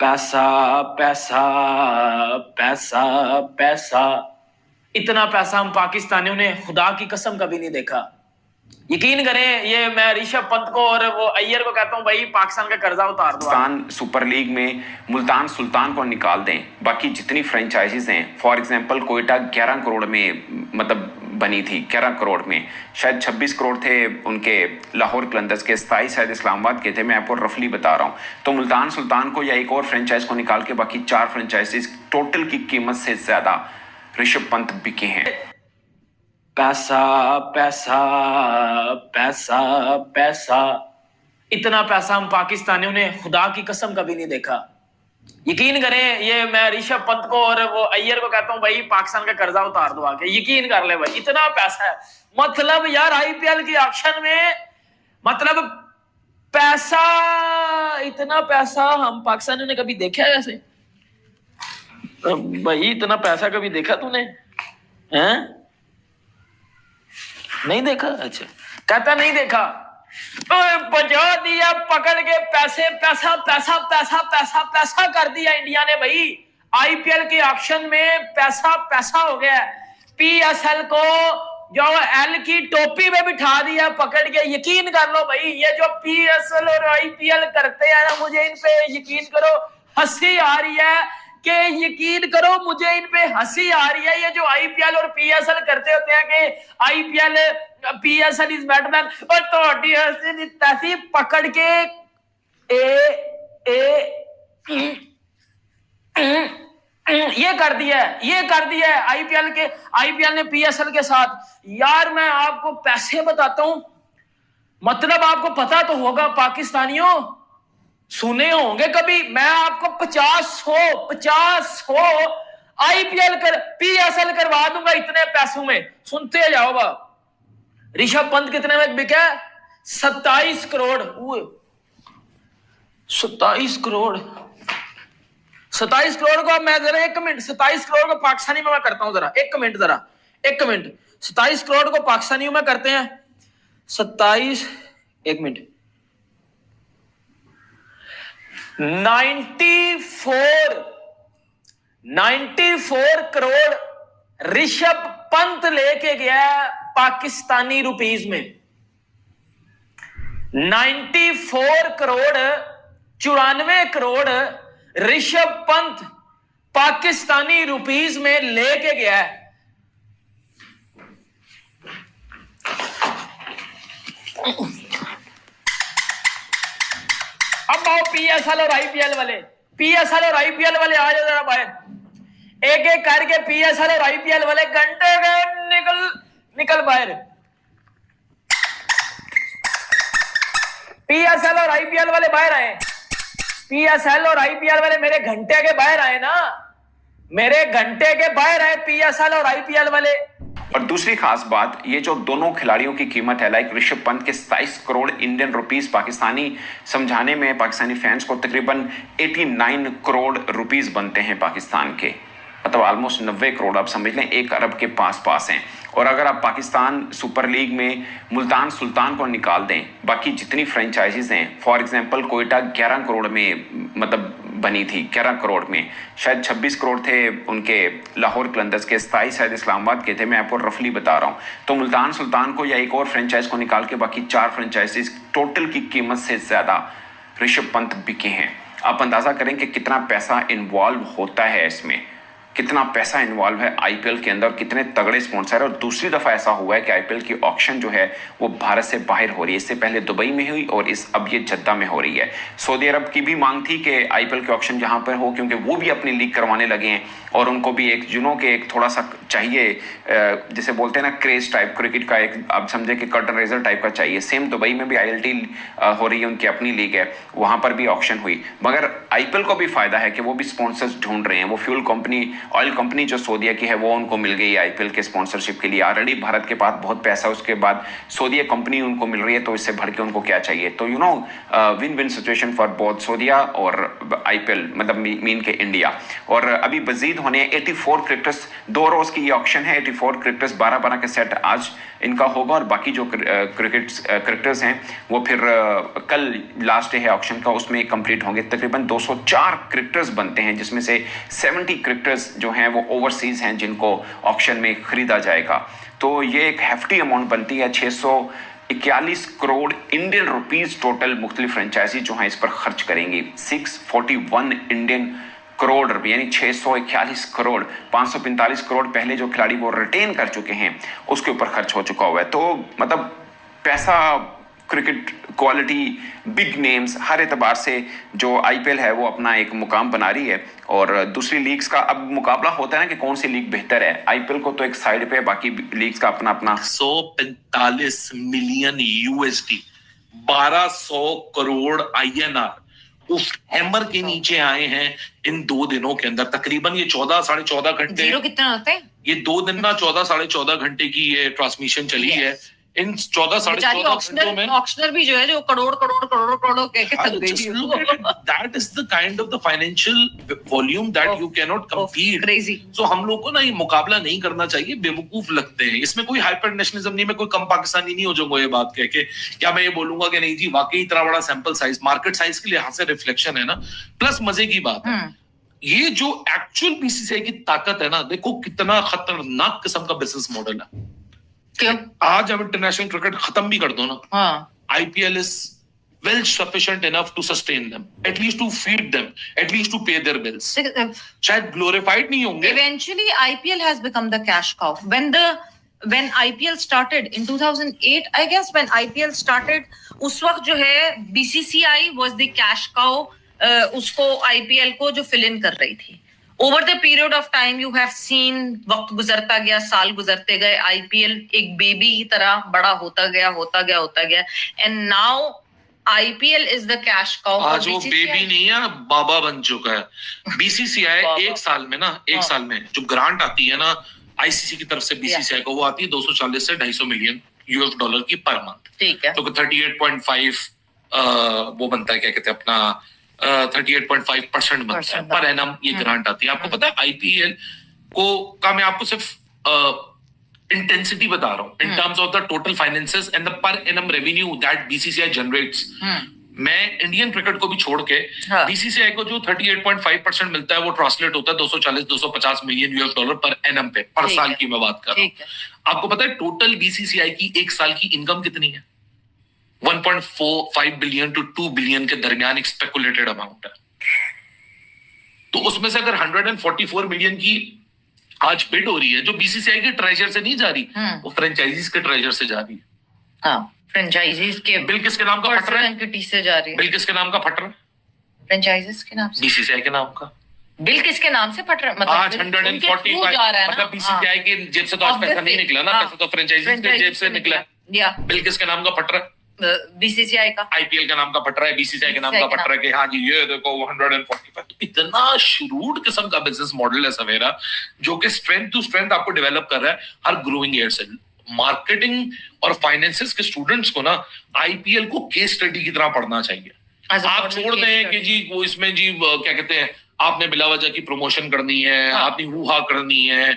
पैसा पैसा पैसा पैसा। इतना पैसा हम पाकिस्तानियों ने खुदा की कसम कभी नहीं देखा। यकीन करें, ये मैं ऋषभ पंत को और वो अय्यर को कहता हूं, भाई पाकिस्तान का कर्जा उतार दो। पाकिस्तान सुपर लीग में मुल्तान सुल्तान को निकाल दें, बाकी जितनी फ्रेंचाइजीज हैं, फॉर एग्जांपल कोयटा 11 करोड़ में मतलब बनी थी, 11 करोड़ में शायद 26 करोड़ थे उनके लाहौर कलंदर्स के, 27 शायद इस्लामाबाद के थे, मैं आपको रफली बता रहा हूं। तो मुल्तान सुल्तान को या एक और फ्रेंचाइज को निकाल के बाकी 4 फ्रेंचाइजीज टोटल की कीमत से ज्यादा ऋषभ पंत बिके हैं। पैसा पैसा पैसा पैसा। इतना पैसा हम पाकिस्तानियों ने खुदा की कसम कभी नहीं देखा। यकीन करें, ये मैं ऋषभ पंत को और वो अय्यर को कहता हूं, भाई पाकिस्तान का कर्जा उतार दो आके। यकीन कर ले भाई, इतना पैसा है। मतलब यार आईपीएल के ऑक्शन में मतलब पैसा, इतना पैसा हम पाकिस्तानियों ने कभी देखा है ऐसे? भाई इतना पैसा कभी देखा तूने? हैं? नहीं देखा? अच्छा, कहता नहीं देखा। बजा दिया पकड़ के, पैसे पैसा पैसा पैसा पैसा पैसा कर दिया इंडिया ने भाई। आईपीएल के ऑक्शन में पैसा पैसा हो गया। पीएसएल को जो एल की टोपी में बिठा दिया पकड़ के। यकीन कर लो भाई, ये जो पीएसएल और आईपीएल करते हैं ना, मुझे इन पे यकीन करो हंसी आ रही है कि यकीन करो मुझे इन पे हंसी आ रही है। ये जो आईपीएल और पीएसएल करते होते हैं कि IPL PSL is better than, और तो हंसी तैसी पकड़ के ये कर दिया आईपीएल ने पीएसएल के साथ। यार मैं आपको पैसे बताता हूं, मतलब आपको पता तो होगा पाकिस्तानियों, सुने होंगे कभी। मैं आपको 50 आईपीएल कर पीएसएल करवा दूंगा इतने पैसों में, सुनते जाओ बा। ऋषभ पंत कितने में बिका? 27 करोड़। 27 करोड़, 27 करोड़ को मैं जरा 1 मिनट, 27 करोड़ को पाकिस्तानी में मैं करता हूं जरा 1 मिनट, जरा 1 मिनट। 27 करोड़ को पाकिस्तानियों में करते हैं 27, 1 मिनट, 94 करोड़ ऋषभ पंत लेके गया पाकिस्तानी रुपीज में। 94 करोड़, 94 करोड़ ऋषभ पंत पाकिस्तानी रुपीज में लेके गया है। अब आओ पीएसएल और आईपीएल वाले, पीएसएल और आईपीएल वाले आ जाओ जरा बाहर, एक एक करके पीएसएल और आईपीएल वाले घंटे निकल बाहर। पीएसएल और आईपीएल वाले बाहर आए, पीएसएल और आईपीएल वाले मेरे घंटे के बाहर आए ना, मेरे घंटे के बाहर आए पीएसएल और आईपीएल वाले। और दूसरी खास बात, ये जो दोनों खिलाड़ियों की कीमत है, लाइक ऋषभ पंत के 27 करोड़ इंडियन रुपीस, पाकिस्तानी समझाने में पाकिस्तानी फैंस को तकरीबन 89 करोड़ रुपीस बनते हैं पाकिस्तान के, मतलब ऑलमोस्ट 90 करोड़, आप समझ लें 1 अरब के पास हैं। और अगर आप पाकिस्तान सुपर लीग में मुल्तान सुल्तान को निकाल दें, बाकी जितनी फ्रेंचाइजीज हैं, फॉर एग्जांपल कोयटा 11 करोड़ में मतलब बनी थी, 11 करोड़ में शायद 26 करोड़ थे उनके लाहौर कलंदर्स के, 27 शायद इस्लामाबाद के थे, मैं आपको रफली बता रहा हूं। तो मुल्तान सुल्तान को या एक और फ्रेंचाइज को निकाल के बाकी 4 फ्रेंचाइजीज टोटल की कीमत से ज्यादा ऋषभ पंत बिके हैं। आप अंदाजा करें कि कितना पैसा इन्वॉल्व होता है इसमें, कितना पैसा इन्वॉल्व है आईपीएल के अंदर, कितने तगड़े स्पॉन्सर है। और दूसरी दफा ऐसा हुआ है कि आईपीएल की ऑक्शन जो है वो भारत से बाहर हो रही है। इससे पहले दुबई में हुई और अब ये जद्दा में हो रही है। सऊदी अरब की भी मांग थी कि आईपीएल की ऑक्शन जहां पर हो, क्योंकि वो भी अपनी लीग करवाने लगे हैं और उनको भी एक के एक थोड़ा सा चाहिए, जिसे बोलते हैं ना क्रेज टाइप, क्रिकेट का एक आप समझे कि कर्टन रेजर टाइप का चाहिए। सेम दुबई में भी आईएलटी हो रही है, उनकी अपनी लीग है, वहां पर भी ऑक्शन हुई। मगर आईपीएल को भी फायदा है कि वो भी स्पॉन्सर्स ढूंढ रहे हैं। वो फ्यूल कंपनी, ऑयल कंपनी जो सऊदीया की है, वो उनको मिल गई आईपीएल के स्पॉन्सरशिप के लिए। ऑलरेडी भारत के पास बहुत पैसा, उसके बाद सऊदीया कंपनी उनको मिल रही है, तो इससे बढ़ के उनको क्या चाहिए। तो win win situation for both Saudia और आईपीएल, मतलब मीन के इंडिया। और अभी मजीद होने 84 क्रिकेटर्स, 2 रोज की ये ऑक्शन है, 84 क्रिकेटर्स 12-12 के सेट आज इनका होगा, और बाकी जो क्रिकेटर्स हैं वो फिर कल लास्ट डे है ऑक्शन का, उसमें कंप्लीट होंगे। तकरीबन 204 क्रिकेटर्स बनते हैं, जिसमें से 70 क्रिकेटर्स जो हैं वो ओवरसीज हैं जिनको ऑक्शन में खरीदा जाएगा। तो ये एक हेफ्टी अमाउंट बनती है। 641 करोड़ इंडियन रुपीस टोटल मुख्तलिफ फ्रेंचाइजी जो हैं इस पर खर्च करेंगी। 641 इंडियन करोड़ रुपए, यानी 641 करोड़, 545 करोड़ पहले जो खिलाड़ी वो रिटेन कर चुके हैं उसके ऊपर खर्च हो चुका हुआ है। तो मतलब पैसा, क्रिकेट क्वालिटी, बिग नेम्स, हर एतबार से जो आईपीएल है वो अपना एक मुकाम बना रही है। और दूसरी लीग्स का अब मुकाबला होता है ना कि कौन सी लीग बेहतर है। आईपीएल को तो एक साइड पे, बाकी लीग्स का अपना अपना। 145 मिलियन यूएसडी, 1200 करोड़ आईएनआर उस हैमर के नीचे आए हैं इन 2 दिनों के अंदर। तकरीबन ये 14 साढ़े 14 घंटे, जीरो कितना होते हैं ये 2 दिन ना 14 साढ़े 14 घंटे की ये ट्रांसमिशन चली है। इन 14 साढ़े 14 घंटों में ऑक्शनर भी जो है जो करोड़ करोड़ करोड़ करोड़ कह के थक गई। that is the kind of the financial volume that you cannot compete. Crazy. So हम लोग को ना ये मुकाबला नहीं करना चाहिए, बेवकूफ लगते हैं। इसमें कोई हाइपर नेशनलिज्म नहीं, मैं कोई कम पाकिस्तानी नहीं हो जाऊंगा ये बात कह के, या मैं ये बोलूंगा कि नहीं जी वाकई इतना बड़ा सैंपल साइज, मार्केट साइज के लिहाज से रिफ्लेक्शन है ना। प्लस मजे की बात है, ये जो एक्चुअल बीसीसीआई की ताकत है ना, देखो कितना खतरनाक किस्म का बिजनेस मॉडल है। क्यों? आज हम इंटरनेशनल क्रिकेट खत्म भी कर दो ना, हाँ, IPL is well sufficient enough to sustain them, at least to feed them, at least to pay their bills. शायद glorified नहीं होंगे। Eventually, IPL has become the cash cow. When IPL started in 2008, I guess when IPL started, उस वक्त जो है BCCI was the cash cow, उसको IPL को जो fill in कर रही थी। Over the period of time, you have seen वक्त गुजरता गया, साल गुजरते गए, IPL एक बेबी की तरह बड़ा होता गया, and now IPL is the cash cow. आज वो बेबी नहीं है, बाबा बन चुका है। BCCI एक साल में ना, एक साल में जो ग्रांट आती है ना ICC की तरफ से BCCI को, वो आती है 240 से 250 मिलियन US डॉलर की पर मंथ। ठीक है। तो 38.5 वो बनता है, क्या कहते हैं अपना 38.5% बनता है पर एनम ये ग्रांट आती है। आपको पता है IPL को का मैं आपको सिर्फ इंटेंसिटी बता रहा हूँ in terms of the total finances and the per annum revenue that BCCI generates. मैं इंडियन क्रिकेट को भी छोड़ के BCCI को जो 38.5% मिलता है वो ट्रांसलेट होता है 240-250 million US dollar per annum पे, पर साल की मैं बात कर रहा हूँ। आपको पता है टोटल BCCI की एक साल की इनकम कितनी है? 1.45 बिलियन टू 2 बिलियन के दरमियान एक स्पेकुलेटेड अमाउंट है। तो उसमें से अगर 144 मिलियन की आज बिड हो रही है जो BCCI के ट्रेजर से नहीं जा रही, वो फ्रेंचाइजीज के ट्रेजर से जा रही है। हाँ, फ्रेंचाइजीज के बिल किसके नाम का फट रहा है? से जा रही है। बिल किसके नाम का फट रहा है? फ्रेंचाइजीज के नाम से। BCCI के नाम का बिल किसके नाम से फट रहा है? मतलब आज 145 मतलब BCCI की जेब से तो आज पैसा नहीं निकला ना, पैसा तो फ्रेंचाइजीज के जेब से निकला है। बिल किसके नाम का फट रहा है? BCCI का। IPL का नाम का फट रहा है, BCCI के नाम का फट रहा है कि हाँ जी ये देखो 145। इतना शुरूड किस्म का बिजनेस मॉडल है सवेरा, जो कि स्ट्रेंथ टू स्ट्रेंथ आपको डेवलप कर रहा है हर ग्रोइंग ईयर से। मार्केटिंग और फाइनेंसेस के स्टूडेंट्स को ना IPL को केस स्टडी की तरह पढ़ना चाहिए। आप छोड़ दें कि जी वो इसमें जी क्या कहते हैं आपने बिला वजह की प्रमोशन करनी है, आपने हुआ करनी है,